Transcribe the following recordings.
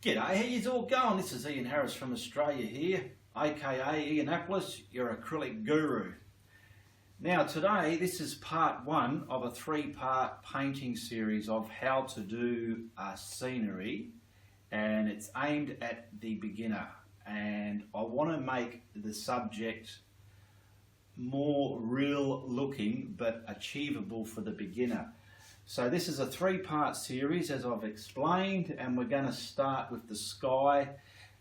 G'day, how you all going? This is Ian Harris from Australia here, aka Ianapolis, your acrylic guru. Now today, this is part one of a three-part painting series of how to do a scenery, and it's aimed at the beginner, and I want to make the subject more real looking but achievable for the beginner. So this is a three-part series, as I've explained, and we're going to start with the sky,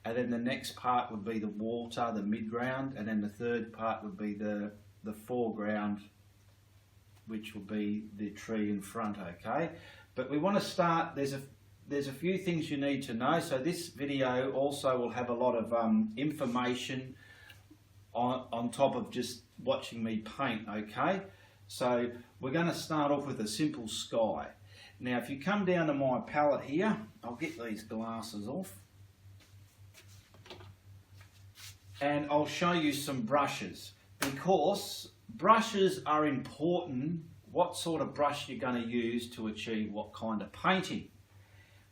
and then the next part would be the water, the midground, and then the third part would be the foreground, which will be the tree in front, okay? But we want to start, there's a few things you need to know. So this video also will have a lot of information on top of just watching me paint, okay? So we're going to start off with a simple sky. Now if you come down to my palette here, I'll get these glasses off, and I'll show you some brushes, because brushes are important, what sort of brush you're going to use to achieve what kind of painting.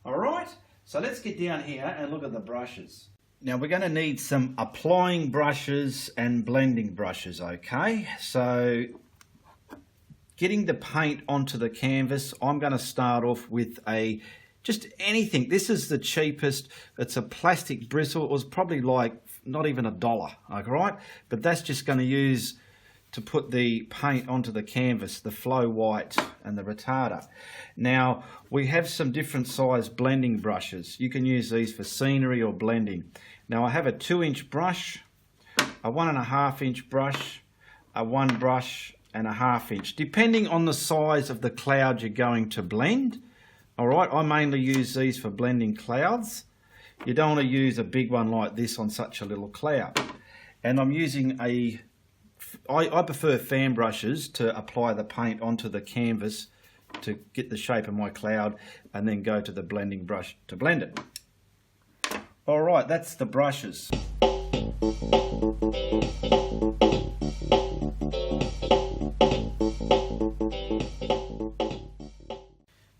Alright, so let's get down here and look at the brushes. Now we're going to need some applying brushes and blending brushes, okay? So getting the paint onto the canvas, I'm going to start off with just anything. This is the cheapest. It's a plastic bristle. It was probably like not even $1, all right? But that's just going to use to put the paint onto the canvas, the flow white and the retarder. Now we have some different size blending brushes. You can use these for scenery or blending. Now I have a 2-inch brush, a 1.5-inch brush, a 1 brush, and a 1/2 inch, depending on the size of the cloud you're going to blend. All right, I mainly use these for blending clouds. You don't want to use a big one like this on such a little cloud. And I'm using I prefer fan brushes to apply the paint onto the canvas to get the shape of my cloud, and then go to the blending brush to blend it. All right, that's the brushes.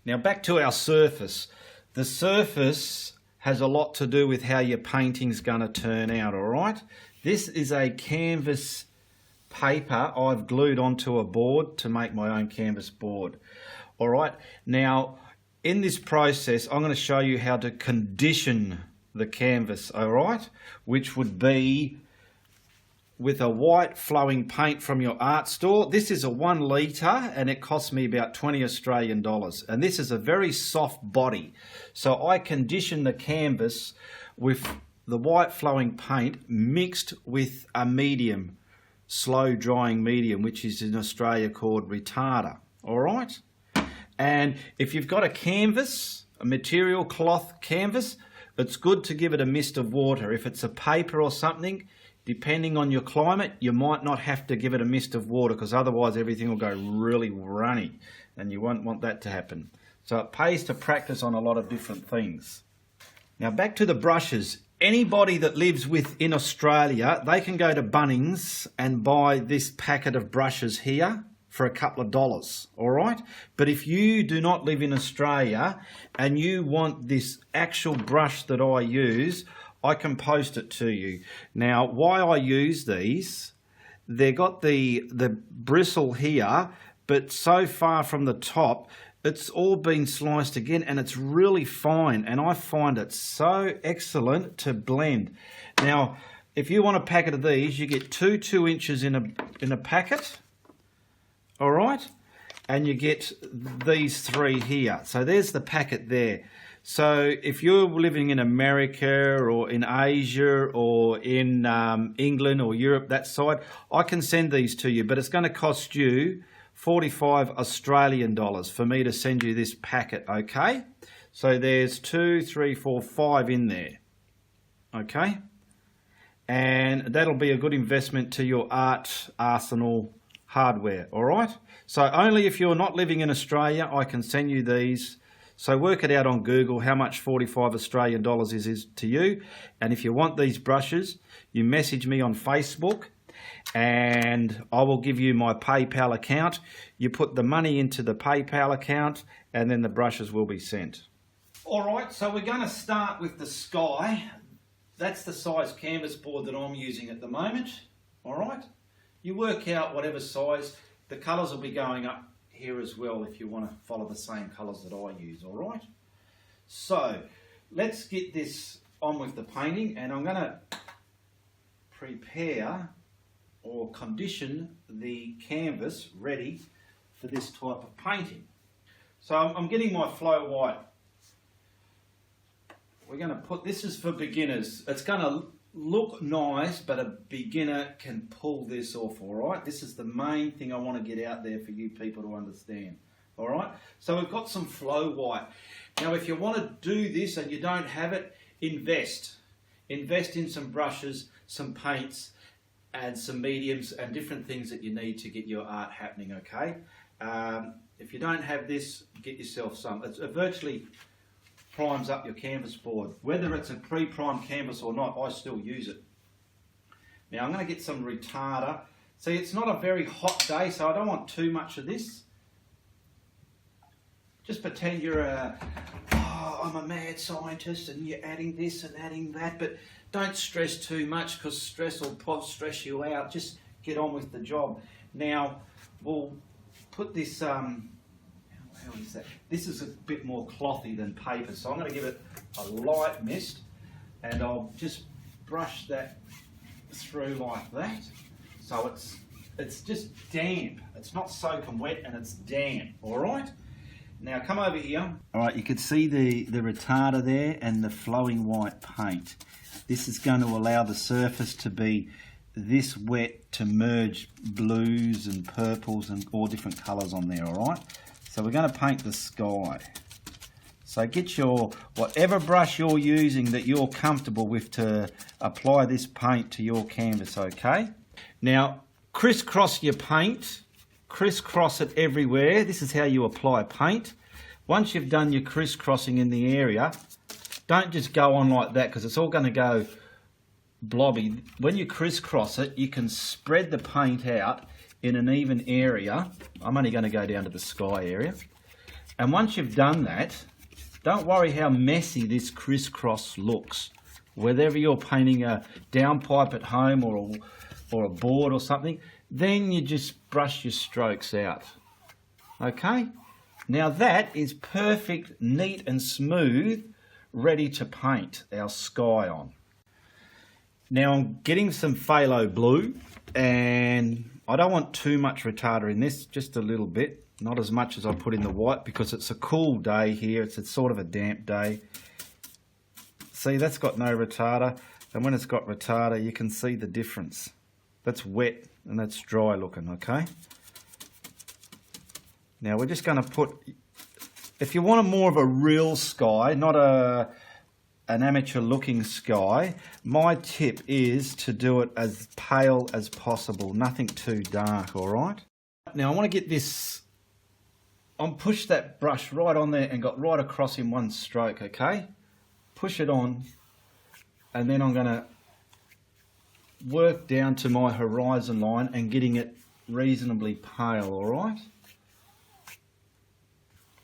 Now back to our surface. The surface has a lot to do with how your painting's going to turn out, all right? This is a canvas paper I've glued onto a board to make my own canvas board. All right, now in this process, I'm going to show you how to condition the canvas, all right? Which would be with a white flowing paint from your art store. This is a 1 litre and it cost me about 20 Australian dollars. And this is a very soft body. So I condition the canvas with the white flowing paint mixed with a medium, slow drying medium, which is in Australia called retarder. All right? And if you've got a canvas, a material cloth canvas, it's good to give it a mist of water. If it's a paper or something, depending on your climate, you might not have to give it a mist of water, because otherwise everything will go really runny, and you won't want that to happen. So it pays to practice on a lot of different things. Now back to the brushes. Anybody that lives within Australia, they can go to Bunnings and buy this packet of brushes here for a couple of dollars, all right? But if you do not live in Australia and you want this actual brush that I use, I can post it to you. Now, why I use these, they've got the bristle here, but so far from the top, it's all been sliced again, and it's really fine, and I find it so excellent to blend. Now, if you want a packet of these, you get 2 inches in a packet, all right? And you get these 3 here. So there's the packet there. So if you're living in America or in Asia or in England or Europe, that side, I can send these to you, but it's going to cost you 45 Australian dollars for me to send you this packet, okay? So there's 2, 3, 4, 5 in there, okay? And that'll be a good investment to your art arsenal hardware, all right? So only if you're not living in Australia, I can send you these. So work it out on Google how much 45 Australian dollars is to you. And if you want these brushes, you message me on Facebook and I will give you my PayPal account. You put the money into the PayPal account and then the brushes will be sent. Alright, so we're going to start with the sky. That's the size canvas board that I'm using at the moment. Alright, you work out whatever size. The colours will be going up here as well if you want to follow the same colours that I use. Alright, so let's get this on with the painting, and I'm going to prepare or condition the canvas ready for this type of painting. So I'm getting my flow white. We're going to put, this is for beginners. It's going to look nice, but a beginner can pull this off, alright? This is the main thing I want to get out there for you people to understand, alright? So we've got some flow white. Now if you want to do this and you don't have it, invest. Invest in some brushes, some paints, and some mediums and different things that you need to get your art happening, okay? If you don't have this, get yourself some. It virtually primes up your canvas board. Whether it's a pre-primed canvas or not, I still use it. Now I'm going to get some retarder. See, it's not a very hot day, so I don't want too much of this. Just pretend you're I'm a mad scientist and you're adding this and adding that, but don't stress too much because stress will stress you out. Just get on with the job. Now we'll put this, how is that? This is a bit more clothy than paper, so I'm going to give it a light mist, and I'll just brush that through like that. So it's just damp. It's not soaking wet, and it's damp. All right. Now come over here. All right, you can see the retarder there and the flowing white paint. This is going to allow the surface to be this wet to merge blues and purples and all different colours on there, all right? So we're going to paint the sky. So get your, whatever brush you're using that you're comfortable with to apply this paint to your canvas, okay? Now, crisscross your paint. Crisscross it everywhere. This is how you apply paint. Once you've done your crisscrossing in the area, don't just go on like that because it's all going to go blobby. When you crisscross it, you can spread the paint out in an even area. I'm only going to go down to the sky area. And once you've done that, don't worry how messy this crisscross looks. Whether you're painting a downpipe at home or a board or something, then you just brush your strokes out. Okay? Now that is perfect, neat and smooth, ready to paint our sky on. Now I'm getting some phthalo blue, and I don't want too much retarder in this, just a little bit. Not as much as I put in the white because it's a cool day here. It's sort of a damp day. See, that's got no retarder, and when it's got retarder you can see the difference. That's wet and that's dry looking, okay? Now we're just going to put, if you want a more of a real sky, not an amateur looking sky, my tip is to do it as pale as possible, nothing too dark, all right? Now I want to get this, push that brush right on there and got right across in one stroke, okay? Push it on, and then I'm going to work down to my horizon line and getting it reasonably pale, all right?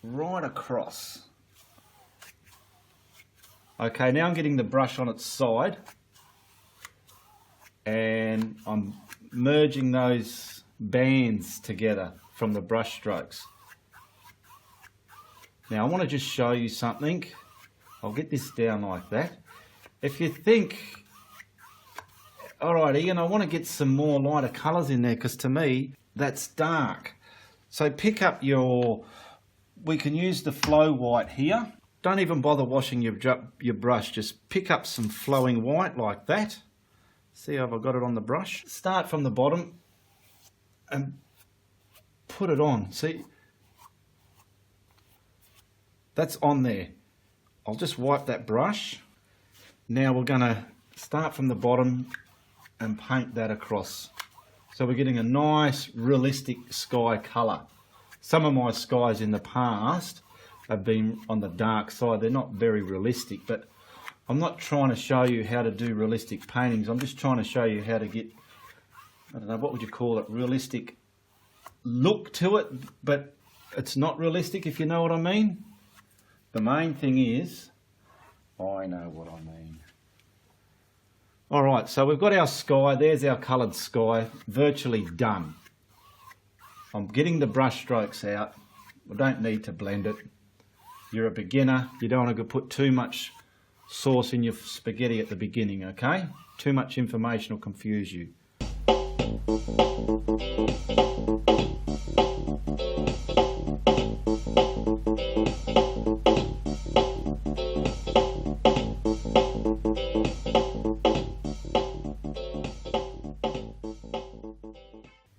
Right across. Okay, now I'm getting the brush on its side and I'm merging those bands together from the brush strokes. Now I want to just show you something. I'll get this down like that. If you think, all right, Ian, I want to get some more lighter colours in there because to me that's dark. So pick up we can use the flow white here. Don't even bother washing your brush, just pick up some flowing white like that. See how I've got it on the brush? Start from the bottom and put it on, see? That's on there. I'll just wipe that brush. Now we're gonna start from the bottom and paint that across. So we're getting a nice realistic sky colour. Some of my skies in the past have been on the dark side. They're not very realistic, but I'm not trying to show you how to do realistic paintings. I'm just trying to show you how to get, I don't know, what would you call it, realistic look to it, but it's not realistic, if you know what I mean. The main thing is, I know what I mean. All right, so we've got our sky. There's our coloured sky, virtually done. I'm getting the brush strokes out. We don't need to blend it. You're a beginner. You don't want to put too much sauce in your spaghetti at the beginning, okay? Too much information will confuse you.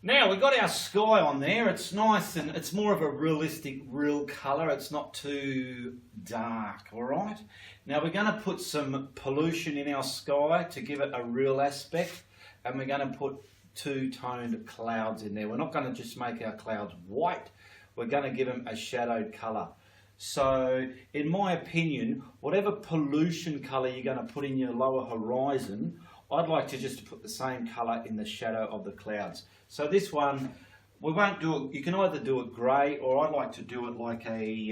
Now we've got our sky on there. It's nice and it's more of a realistic, real colour. It's not too dark, all right? Now we're going to put some pollution in our sky to give it a real aspect, and we're going to put two-toned clouds in there. We're not going to just make our clouds white. We're going to give them a shadowed colour. So in my opinion, whatever pollution colour you're going to put in your lower horizon, I'd like to just put the same colour in the shadow of the clouds. So this one, we won't do it, you can either do it grey, or I'd like to do it like a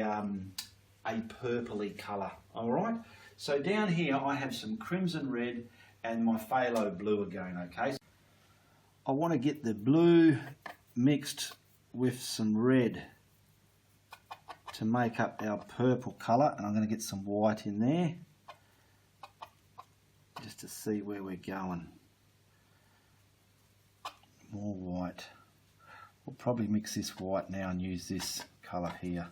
purpley colour, all right? So down here I have some crimson red and my phthalo blue again, okay? I want to get the blue mixed with some red to make up our purple colour, and I'm going to get some white in there just to see where we're going. More white. We'll probably mix this white now and use this colour here.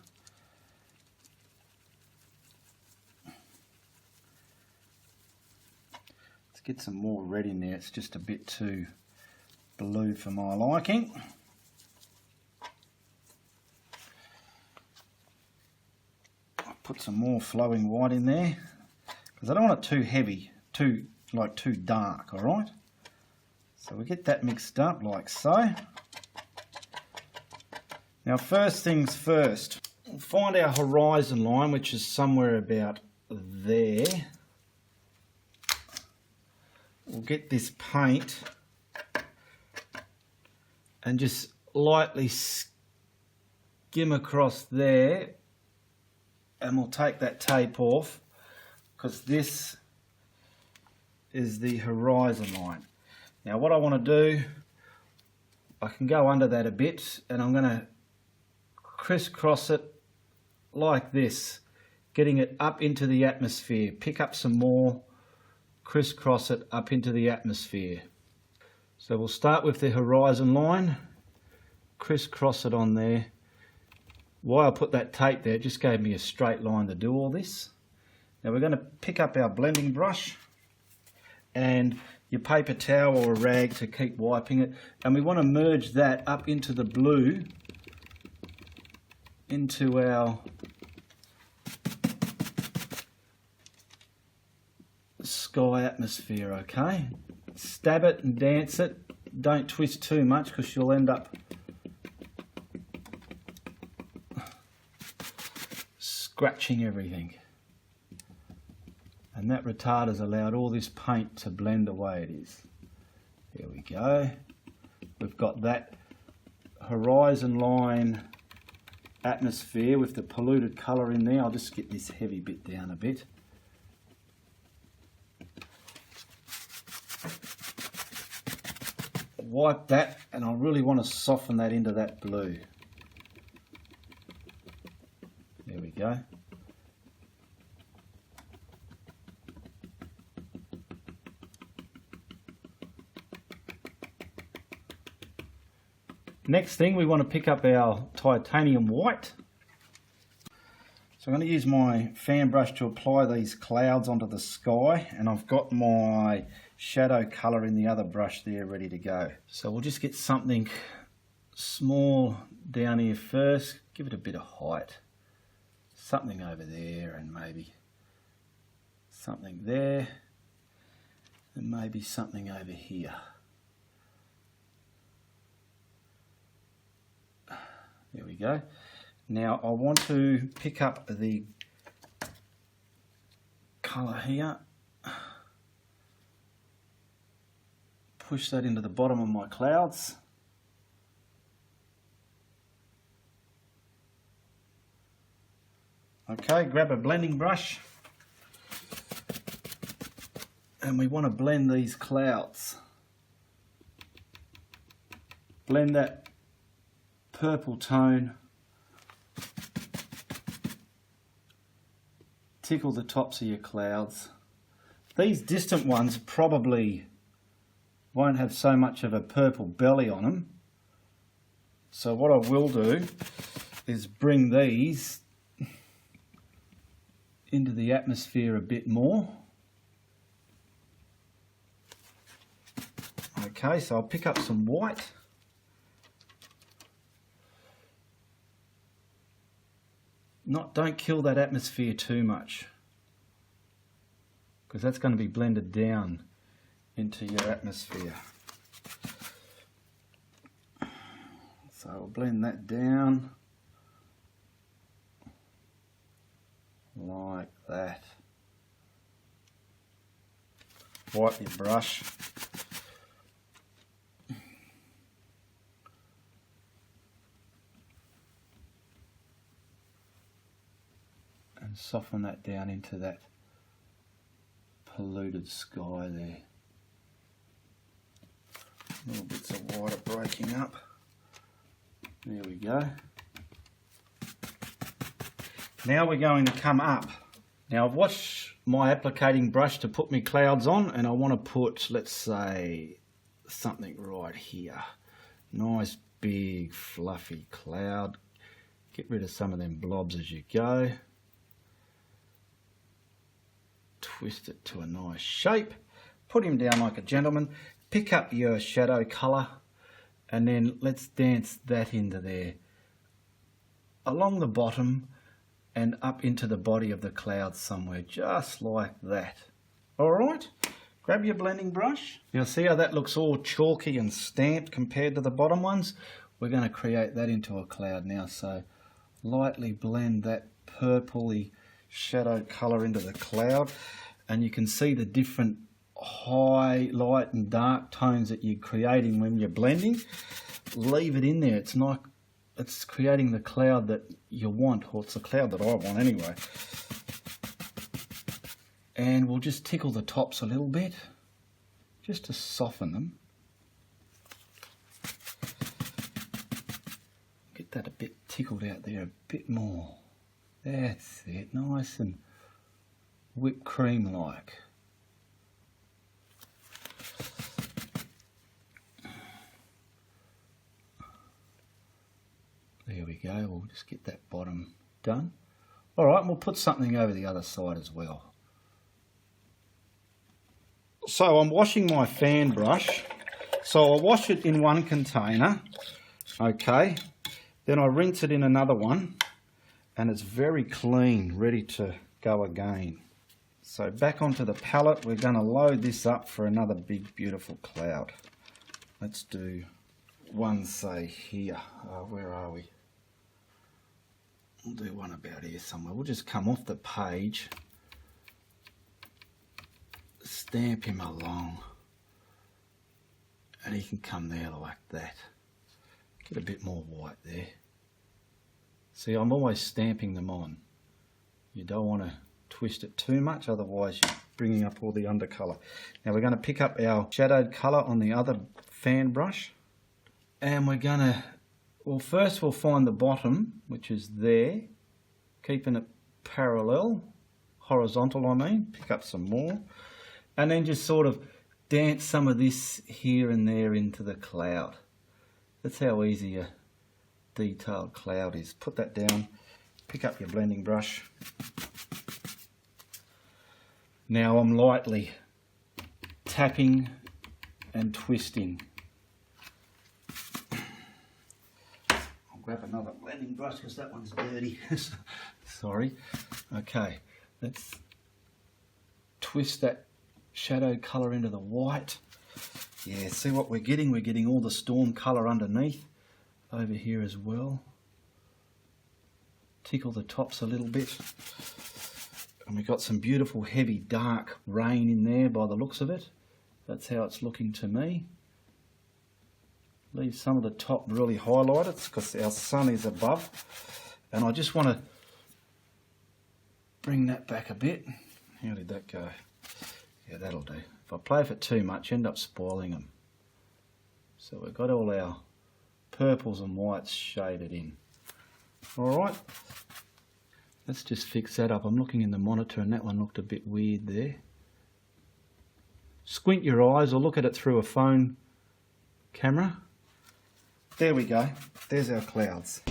Let's get some more red in there. It's just a bit too blue for my liking. I'll put some more flowing white in there because I don't want it too heavy, too dark, all right? So we get that mixed up like so. Now first things first, we'll find our horizon line, which is somewhere about there. We'll get this paint and just lightly skim across there, and we'll take that tape off because this is the horizon line. Now what I want to do, I can go under that a bit, and I'm going to crisscross it like this, getting it up into the atmosphere. Pick up some more, crisscross it up into the atmosphere. So we'll start with the horizon line, crisscross it on there. Why I put that tape there, it just gave me a straight line to do all this. Now we're going to pick up our blending brush and your paper towel or a rag to keep wiping it, and we want to merge that up into the blue, into our sky atmosphere, okay? Stab it and dance it. Don't twist too much because you'll end up scratching everything. And that retard has allowed all this paint to blend the way it is. There we go. We've got that horizon line atmosphere with the polluted colour in there. I'll just get this heavy bit down a bit. Wipe that, and I really want to soften that into that blue. There we go. Next thing, we want to pick up our titanium white. So I'm going to use my fan brush to apply these clouds onto the sky, and I've got my shadow colour in the other brush there ready to go. So we'll just get something small down here first, give it a bit of height. Something over there, and maybe something there, and maybe something over here. There we go. Now I want to pick up the colour here, push that into the bottom of my clouds. Okay, grab a blending brush and we want to blend these clouds. Blend that purple tone. Tickle the tops of your clouds. These distant ones probably won't have so much of a purple belly on them. So what I will do is bring these into the atmosphere a bit more. Okay, so I'll pick up some white. Don't kill that atmosphere too much, because that's going to be blended down into your atmosphere. So I'll blend that down like that. Wipe your brush. And soften that down into that polluted sky there. Little bits of white are breaking up. There we go. Now we're going to come up. Now I've washed my applicating brush to put my clouds on, and I want to put, let's say, something right here. Nice big fluffy cloud. Get rid of some of them blobs as you go. Twist it to a nice shape. Put him down like a gentleman. Pick up your shadow colour, and then let's dance that into there. Along the bottom and up into the body of the cloud somewhere, just like that. Alright, grab your blending brush. Now see how that looks all chalky and stamped compared to the bottom ones? We're going to create that into a cloud now, so lightly blend that purpley shadow colour into the cloud, and you can see the different high, light and dark tones that you're creating when you're blending. Leave it in there. It's not, it's creating the cloud that you want, or it's the cloud that I want anyway. And we'll just tickle the tops a little bit just to soften them. Get that a bit tickled out there a bit more. That's it, nice and whipped cream like. There we go, we'll just get that bottom done. Alright, we'll put something over the other side as well. So I'm washing my fan brush. So I wash it in one container, okay, then I rinse it in another one, and it's very clean, ready to go again. So back onto the palette, we're going to load this up for another big beautiful cloud. Let's do one, say here. Where are we? We'll do one about here somewhere. We'll just come off the page, stamp him along, and he can come there like that. Get a bit more white there. See, I'm always stamping them on. You don't want to twist it too much, otherwise you're bringing up all the undercolour. Now we're going to pick up our shadowed colour on the other fan brush, and we're going to, well, first we'll find the bottom, which is there, keeping it parallel, horizontal I mean, pick up some more, and then just sort of dance some of this here and there into the cloud. That's how easy a detailed cloud is. Put that down, pick up your blending brush. Now I'm lightly tapping and twisting. I'll grab another blending brush because that one's dirty. Sorry. Okay, let's twist that shadow colour into the white. Yeah, see what we're getting? We're getting all the storm colour underneath over here as well. Tickle the tops a little bit. And we've got some beautiful heavy dark rain in there by the looks of it. That's how it's looking to me. Leave some of the top really highlighted because our sun is above. And I just want to bring that back a bit. How did that go? Yeah, that'll do. If I play for too much, end up spoiling them. So we've got all our purples and whites shaded in. Alright, let's just fix that up. I'm looking in the monitor and that one looked a bit weird there. Squint your eyes or look at it through a phone camera. There we go. There's our clouds.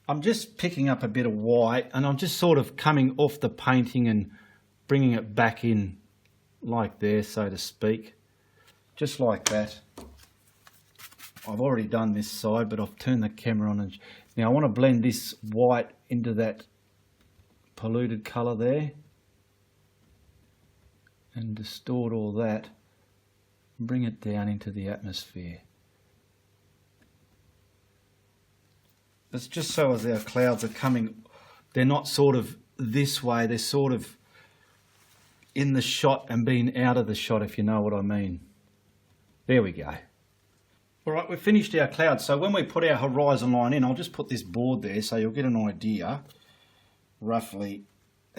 I'm just picking up a bit of white and I'm just sort of coming off the painting and bringing it back in like there, so to speak. Just like that. I've already done this side, but I've turned the camera on. And now I want to blend this white into that polluted colour there. And distort all that. And bring it down into the atmosphere. It's just so as our clouds are coming, they're not sort of this way, they're sort of in the shot and being out of the shot, if you know what I mean. There we go. All right, we've finished our clouds. So when we put our horizon line in, I'll just put this board there so you'll get an idea roughly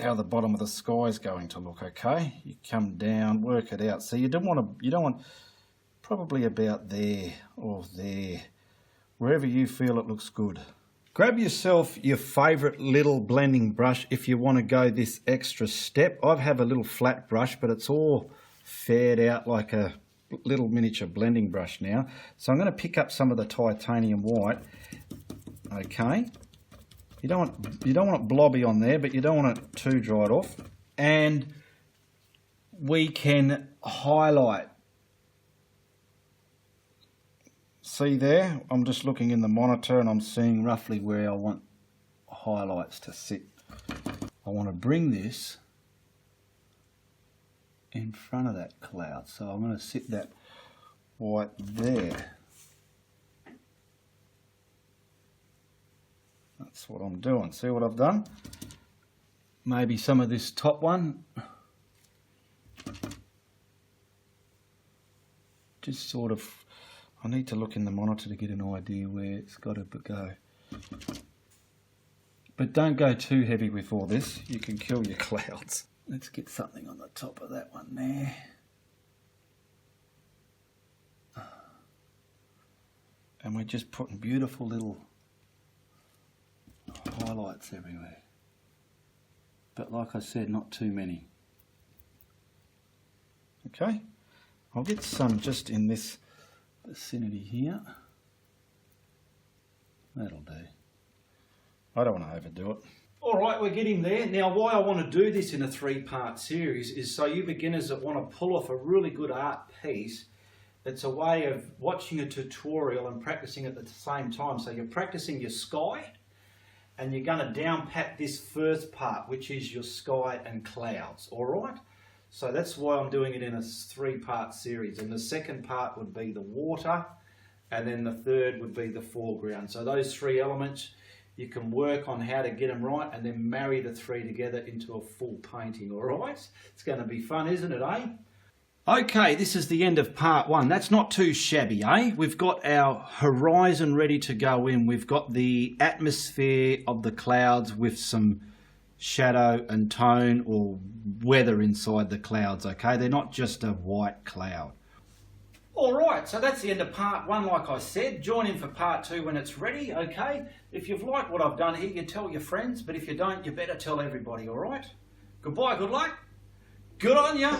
how the bottom of the sky is going to look, okay? You come down, work it out. So you don't want probably about there or there, wherever you feel it looks good. Grab yourself your favourite little blending brush if you want to go this extra step. I have a little flat brush, but it's all fared out like a little miniature blending brush now. So I'm going to pick up some of the titanium white. Okay. You don't want it blobby on there, but you don't want it too dried off. And we can highlight. See there, I'm just looking in the monitor and I'm seeing roughly where I want highlights to sit. I want to bring this in front of that cloud. So I'm going to sit that white there. That's what I'm doing. See what I've done? Maybe some of this top one. Just sort of, I need to look in the monitor to get an idea where it's got to go. But don't go too heavy with all this. You can kill your clouds. Let's get something on the top of that one there. And we're just putting beautiful little highlights everywhere. But like I said, not too many. Okay, I'll get some just in this vicinity here. That'll do. I don't want to overdo it. Alright, we're getting there. Now why I want to do this in a 3-part series is so you beginners that want to pull off a really good art piece, it's a way of watching a tutorial and practicing at the same time. So you're practicing your sky and you're going to down pat this first part, which is your sky and clouds. Alright? So that's why I'm doing it in a 3-part series. And the second part would be the water, and then the third would be the foreground. So those 3 elements, you can work on how to get them right and then marry the 3 together into a full painting, all right? It's going to be fun, isn't it, eh? Okay, this is the end of part 1. That's not too shabby, eh? We've got our horizon ready to go in. We've got the atmosphere of the clouds with some shadow and tone or weather inside the clouds, okay? They're not just a white cloud. Alright, so that's the end of part 1, like I said. Join in for part 2 when it's ready, okay? If you've liked what I've done here, you tell your friends, but if you don't, you better tell everybody, alright? Goodbye, good luck. Good on ya.